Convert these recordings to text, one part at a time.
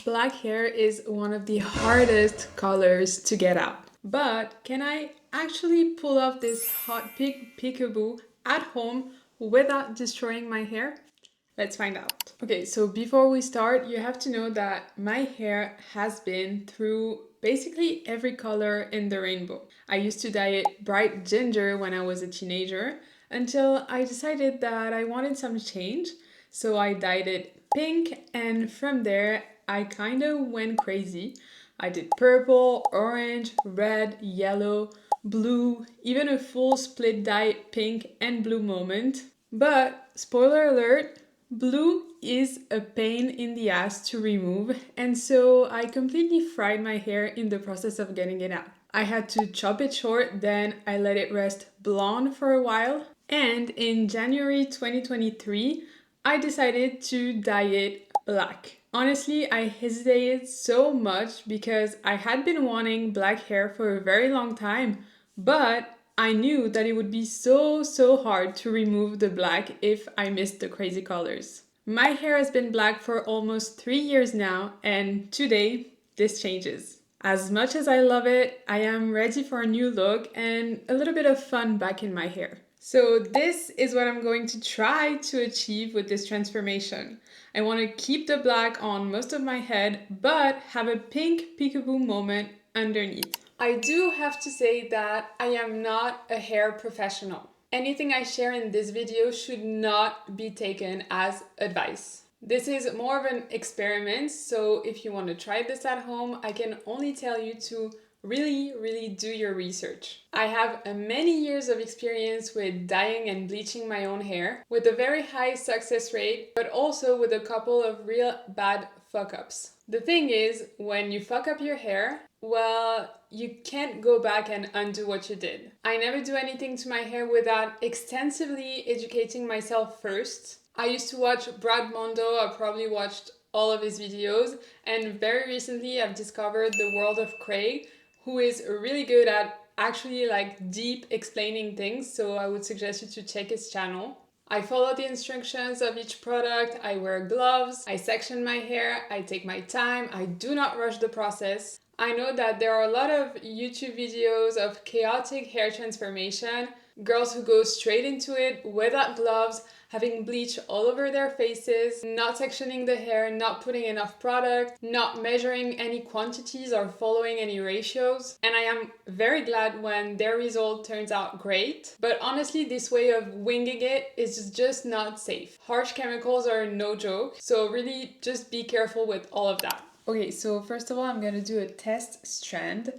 Black hair is one of the hardest colors to get out. But can I actually pull off this hot pink peekaboo at home without destroying my hair? Let's find out. Okay, so before we start, you have to know that my hair has been through basically every color in the rainbow. I used to dye it bright ginger when I was a teenager until I decided that I wanted some change. So I dyed it pink, and from there, I kind of went crazy. I did purple, orange, red, yellow, blue, even a full split dye pink and blue moment. But spoiler alert, blue is a pain in the ass to remove, and so I completely fried my hair in the process of getting it out. I had to chop it short, then I let it rest blonde for a while, and in January 2023, I decided to dye it black. Honestly, I hesitated so much because I had been wanting black hair for a very long time, but I knew that it would be so hard to remove the black if I missed the crazy colors. My hair has been black for almost 3 years now, and today this changes. As much as I love it, I am ready for a new look and a little bit of fun back in my hair. So this is what I'm going to try to achieve with this transformation. I want to keep the black on most of my head, but have a pink peekaboo moment underneath. I do have to say that I am not a hair professional. Anything I share in this video should not be taken as advice. This is more of an experiment, so if you want to try this at home, I can only tell you to really do your research. I have many years of experience with dyeing and bleaching my own hair with a very high success rate, but also with a couple of real bad fuck ups. The thing is, when you fuck up your hair, well, you can't go back and undo what you did. I never do anything to my hair without extensively educating myself first. I used to watch Brad Mondo, I probably watched all of his videos, and very recently I've discovered the world of Craig, who is really good at actually like deep explaining things, so I would suggest you to check his channel. I follow the instructions of each product, I wear gloves, I section my hair, I take my time, I do not rush the process. I know that there are a lot of YouTube videos of chaotic hair transformation, girls who go straight into it without gloves, having bleach all over their faces, not sectioning the hair, not putting enough product, not measuring any quantities or following any ratios. And I am very glad when their result turns out great. But honestly, this way of winging it is just not safe. Harsh chemicals are no joke, so really just be careful with all of that. Okay, so first of all, I'm gonna do a test strand.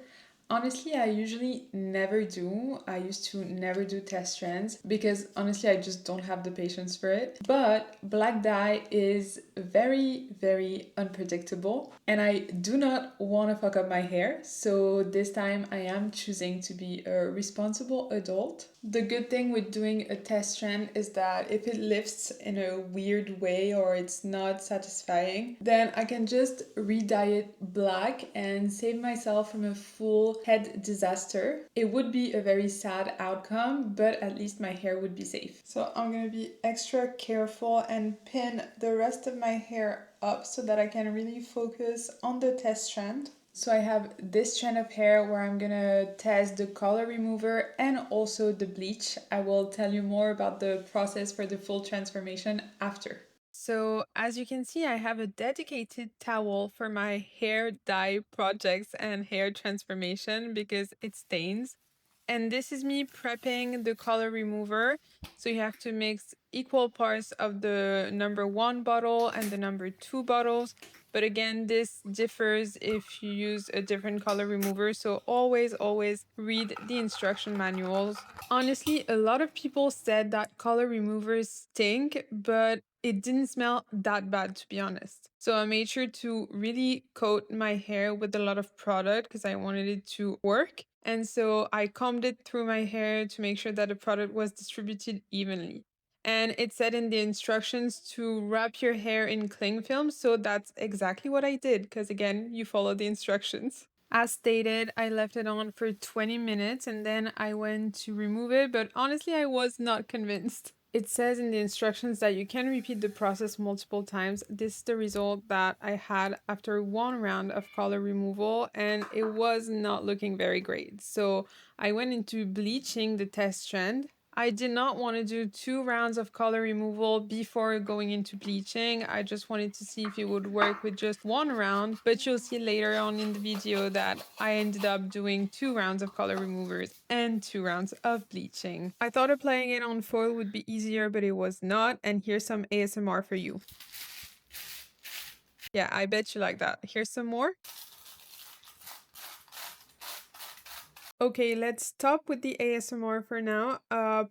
Honestly, I usually never do. I used to never do test strands because honestly, I just don't have the patience for it. But black dye is very unpredictable and I do not want to fuck up my hair. So this time I am choosing to be a responsible adult. The good thing with doing a test strand is that if it lifts in a weird way or it's not satisfying, then I can just re-dye it black and save myself from a full head disaster. It would be a very sad outcome, but at least my hair would be safe. So I'm gonna be extra careful and pin the rest of my hair up so that I can really focus on the test strand. So I have this strand of hair where I'm gonna test the color remover and also the bleach. I will tell you more about the process for the full transformation after. So as you can see, I have a dedicated towel for my hair dye projects and hair transformation because it stains. And this is me prepping the color remover. So you have to mix equal parts of the number 1 bottle and the number 2 bottles. But again, this differs if you use a different color remover. So always read the instruction manuals. Honestly, a lot of people said that color removers stink, but it didn't smell that bad, to be honest. So I made sure to really coat my hair with a lot of product because I wanted it to work. And so I combed it through my hair to make sure that the product was distributed evenly. And it said in the instructions to wrap your hair in cling film. So that's exactly what I did because, again, you follow the instructions. As stated, I left it on for 20 minutes and then I went to remove it, but honestly, I was not convinced. It says in the instructions that you can repeat the process multiple times. This is the result that I had after one round of color removal, and it was not looking very great. So I went into bleaching the test strand. I did not want to do 2 rounds of color removal before going into bleaching. I just wanted to see if it would work with just 1 round, but you'll see later on in the video that I ended up doing 2 rounds of color removers and 2 rounds of bleaching. I thought applying it on foil would be easier, but it was not, and here's some ASMR for you. Yeah, I bet you like that. Here's some more. Okay, let's stop with the ASMR for now.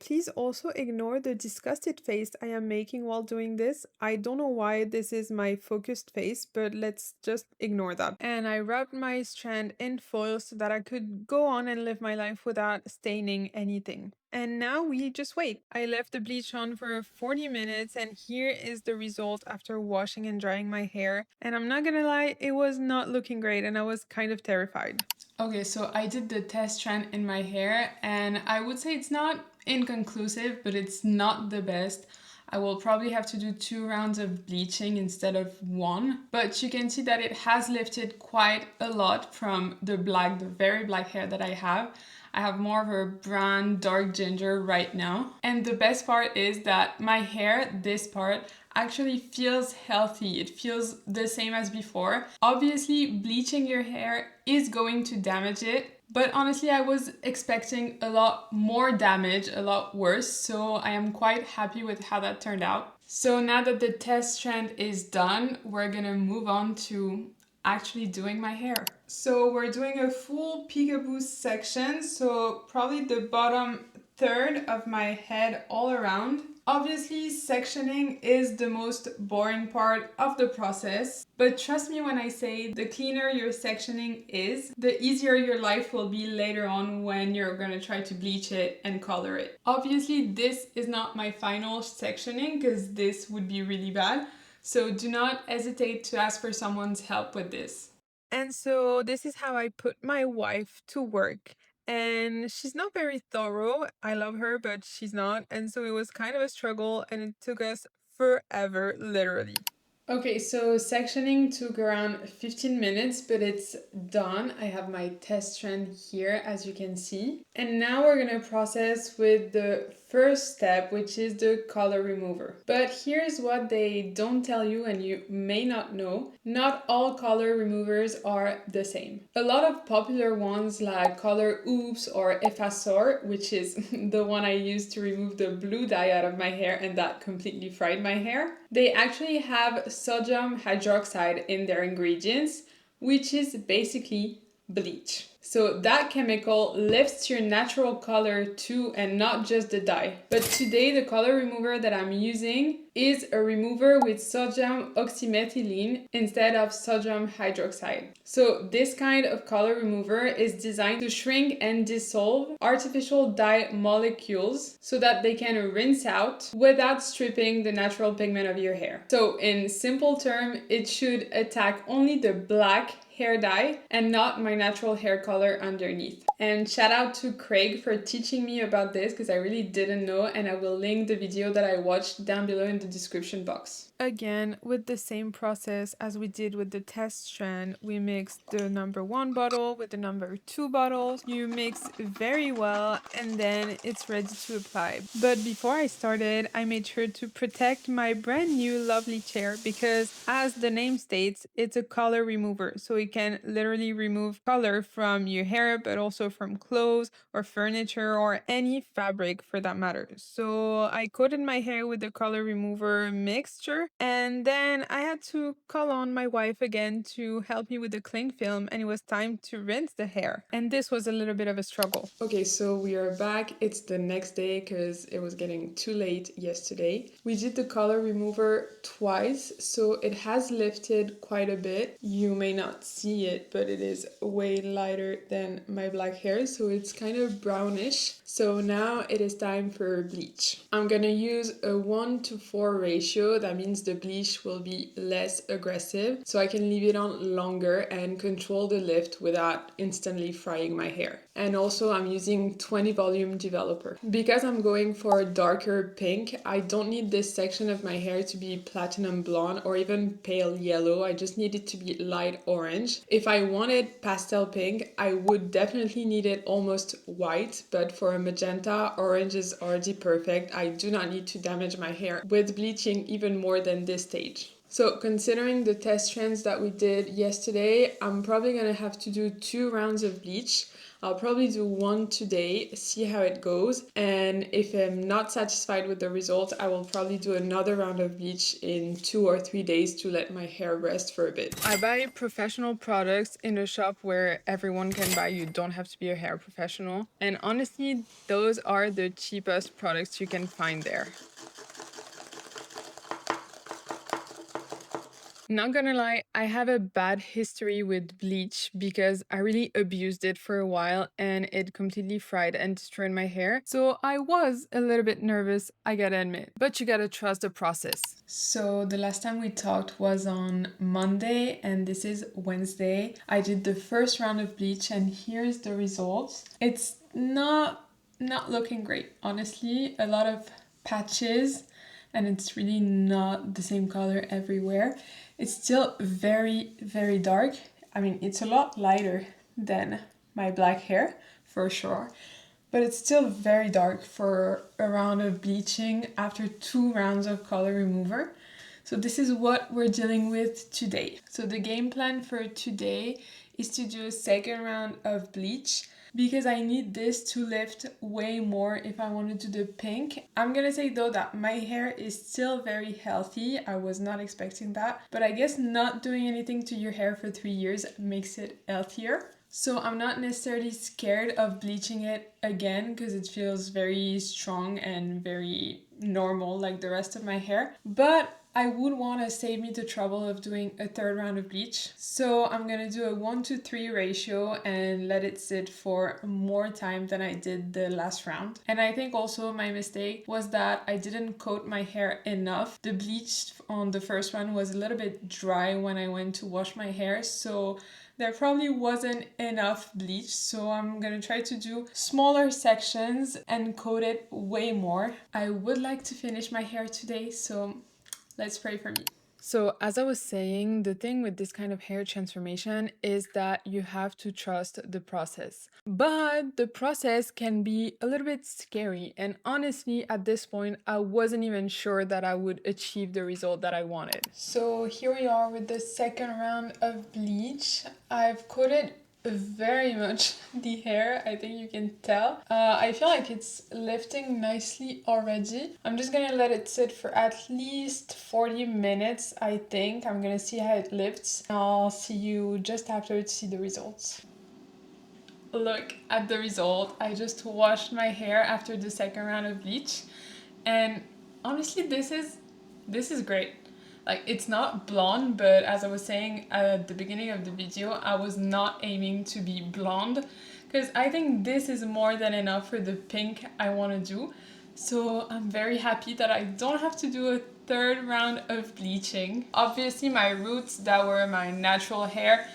Please also ignore the disgusted face I am making while doing this. I don't know why this is my focused face, but let's just ignore that. And I rubbed my strand in foil so that I could go on and live my life without staining anything. And now we just wait. I left the bleach on for 40 minutes, and here is the result after washing and drying my hair. And I'm not gonna lie, it was not looking great and I was kind of terrified. Okay, so I did the test strand in my hair, and I would say it's not inconclusive, but it's not the best. I will probably have to do 2 rounds of bleaching instead of one, but you can see that it has lifted quite a lot from the very black hair that I have. I have more of a brown, dark ginger right now. And the best part is that my hair, this part, actually feels healthy. It feels the same as before. Obviously, bleaching your hair is going to damage it, but honestly, I was expecting a lot more damage, a lot worse, so I am quite happy with how that turned out. So now that the test strand is done, we're gonna move on to actually doing my hair. So we're doing a full peekaboo section, so probably the bottom third of my head all around. Obviously, sectioning is the most boring part of the process, but trust me when I say the cleaner your sectioning is, the easier your life will be later on when you're gonna try to bleach it and color it. Obviously, this is not my final sectioning because this would be really bad, so do not hesitate to ask for someone's help with this. And so this is how I put my wife to work. And she's not very thorough. I love her, but she's not. And so it was kind of a struggle and it took us forever, literally. Okay, so sectioning took around 15 minutes, but it's done. I have my test strand here, as you can see. And now we're gonna process with the first step, which is the color remover. But here's what they don't tell you and you may not know. Not all color removers are the same. A lot of popular ones like Color Oops or Effacor, which is the one I used to remove the blue dye out of my hair and that completely fried my hair, they actually have sodium hydroxide in their ingredients, which is basically bleach. So that chemical lifts your natural color too and not just the dye. But today the color remover that I'm using is a remover with sodium oxymethylene instead of sodium hydroxide. So this kind of color remover is designed to shrink and dissolve artificial dye molecules so that they can rinse out without stripping the natural pigment of your hair. So in simple terms, it should attack only the black hair dye and not my natural hair color underneath. And shout out to Craig for teaching me about this because I really didn't know, and I will link the video that I watched down below in the description box. Again, with the same process as we did with the test strand, we mixed the number 1 bottle with the number 2 bottles. You mix very well and then it's ready to apply. But before I started, I made sure to protect my brand new lovely chair because, as the name states, it's a color remover. So it can literally remove color from your hair, but also from clothes or furniture or any fabric for that matter. So I coated my hair with the color remover mixture, and then I had to call on my wife again to help me with the cling film, and it was time to rinse the hair. And this was a little bit of a struggle. Okay, so we are back. It's the next day because it was getting too late yesterday. We did the color remover twice, so it has lifted quite a bit. You may not see it, but it is way lighter than my black hair, so it's kind of brownish. So now it is time for bleach. I'm gonna use a 1:4 ratio. That means means the bleach will be less aggressive, so I can leave it on longer and control the lift without instantly frying my hair. And also I'm using 20 volume developer. Because I'm going for a darker pink, I don't need this section of my hair to be platinum blonde or even pale yellow. I just need it to be light orange. If I wanted pastel pink, I would definitely need it almost white, but for a magenta, orange is already perfect. I do not need to damage my hair with bleaching even more than this stage. So considering the test strands that we did yesterday, I'm probably gonna have to do 2 rounds of bleach. I'll probably do 1 today, see how it goes, and if I'm not satisfied with the result, I will probably do another round of bleach in 2 or 3 days to let my hair rest for a bit. I buy professional products in a shop where everyone can buy. You don't have to be a hair professional. And honestly, those are the cheapest products you can find there. Not gonna lie, I have a bad history with bleach because I really abused it for a while and it completely fried and destroyed my hair. So I was a little bit nervous, I gotta admit, but you gotta trust the process. So the last time we talked was on Monday and this is Wednesday. I did the first round of bleach and here's the results. It's not looking great, honestly. A lot of patches and it's really not the same color everywhere. It's still very, very dark. I mean, it's a lot lighter than my black hair, for sure. But it's still very dark for a round of bleaching after 2 rounds of color remover. So this is what we're dealing with today. So the game plan for today is to do a second round of bleach because I need this to lift way more if I want to do the pink. I'm gonna say though that my hair is still very healthy. I was not expecting that, but I guess not doing anything to your hair for 3 years makes it healthier. So I'm not necessarily scared of bleaching it again because it feels very strong and very normal like the rest of my hair. But I would want to save me the trouble of doing a third round of bleach. So I'm gonna do a 1-to-3 ratio and let it sit for more time than I did the last round. And I think also my mistake was that I didn't coat my hair enough. The bleach on the first one was a little bit dry when I went to wash my hair, so there probably wasn't enough bleach, so I'm gonna try to do smaller sections and coat it way more. I would like to finish my hair today, so let's pray for me. So as I was saying, the thing with this kind of hair transformation is that you have to trust the process. But the process can be a little bit scary. And honestly, at this point, I wasn't even sure that I would achieve the result that I wanted. So here we are with the second round of bleach. I've coated very much the hair, I think you can tell. I feel like it's lifting nicely already. I'm just gonna let it sit for at least 40 minutes, I think. I'm gonna see how it lifts. I'll see you just after to see the results. Look at the result. I just washed my hair after the second round of bleach and honestly this is great. Like, it's not blonde, but as I was saying at the beginning of the video, I was not aiming to be blonde because I think this is more than enough for the pink I want to do. So I'm very happy that I don't have to do a third round of bleaching. Obviously my roots that were my natural hair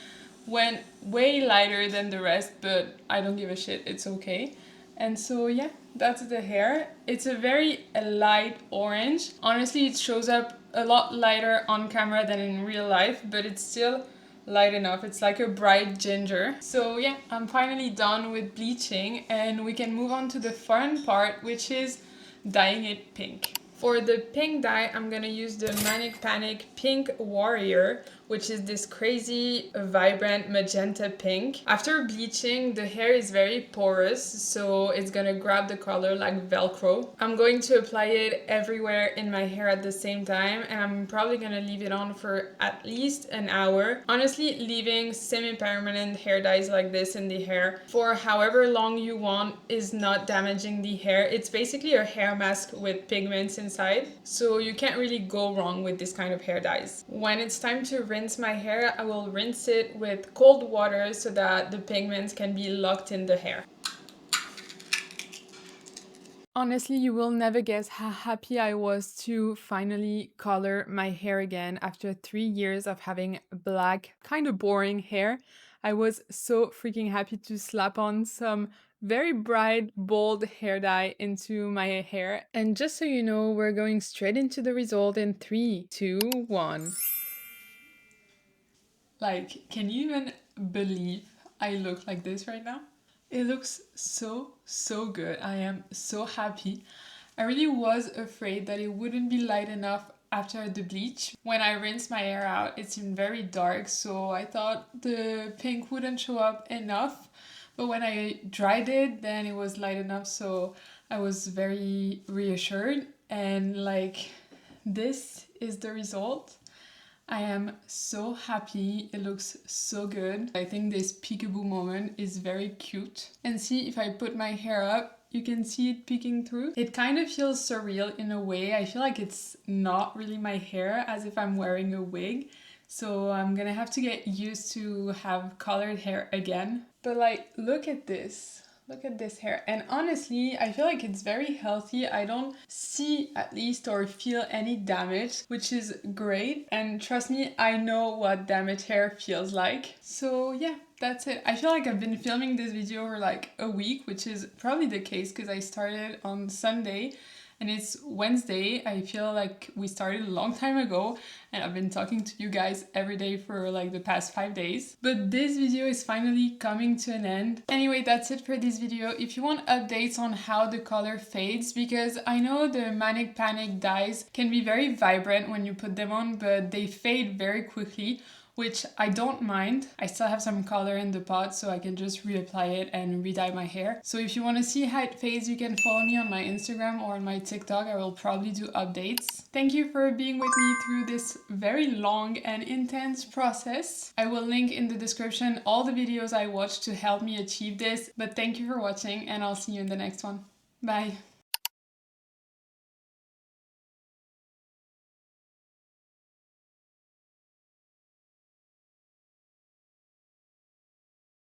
went way lighter than the rest, but I don't give a shit, it's okay. And so yeah, that's the hair. It's a very light orange. Honestly, it shows up a lot lighter on camera than in real life, but it's still light enough. It's like a bright ginger. So yeah, I'm finally done with bleaching and we can move on to the fun part, which is dyeing it pink. For the pink dye, I'm gonna use the Manic Pink Warrior, which is this crazy, vibrant magenta pink. After bleaching, the hair is very porous, so it's gonna grab the color like Velcro. I'm going to apply it everywhere in my hair at the same time, and I'm probably gonna leave it on for at least an hour. Honestly, leaving semi-permanent hair dyes like this in the hair for however long you want is not damaging the hair. It's basically a hair mask with pigments inside, so you can't really go wrong with this kind of hair dyes. When it's time to rinse my hair, I will rinse it with cold water so that the pigments can be locked in the hair. Honestly, you will never guess how happy I was to finally color my hair again after 3 years of having black, kind of boring hair. I was so freaking happy to slap on some very bright, bold hair dye into my hair. And just so you know, we're going straight into the result in 3, 2, 1. Like, can you even believe I look like this right now? It looks so good. I am so happy. I really was afraid that it wouldn't be light enough after the bleach. When I rinsed my hair out, it seemed very dark, so I thought the pink wouldn't show up enough. But when I dried it, then it was light enough, so I was very reassured. And like, this is the result. I am so happy. It looks so good. I think this peekaboo moment is very cute. And see, if I put my hair up, you can see it peeking through. It kind of feels surreal in a way. I feel like it's not really my hair, as if I'm wearing a wig. So I'm gonna have to get used to have colored hair again. But like, look at this. Look at this hair. And honestly, I feel like it's very healthy. I don't see, at least, or feel any damage, which is great. And trust me, I know what damaged hair feels like. So yeah, that's it. I feel like I've been filming this video for like a week, which is probably the case because I started on Sunday and it's Wednesday. I feel like we started a long time ago and I've been talking to you guys every day for like the past 5 days. But this video is finally coming to an end. Anyway, that's it for this video. If you want updates on how the color fades, because I know the Manic Panic dyes can be very vibrant when you put them on, but they fade very quickly, which I don't mind. I still have some color in the pot, so I can just reapply it and re-dye my hair. So if you want to see how it fades, you can follow me on my Instagram or on my TikTok. I will probably do updates. Thank you for being with me through this very long and intense process. I will link in the description all the videos I watched to help me achieve this. But thank you for watching and I'll see you in the next one. Bye!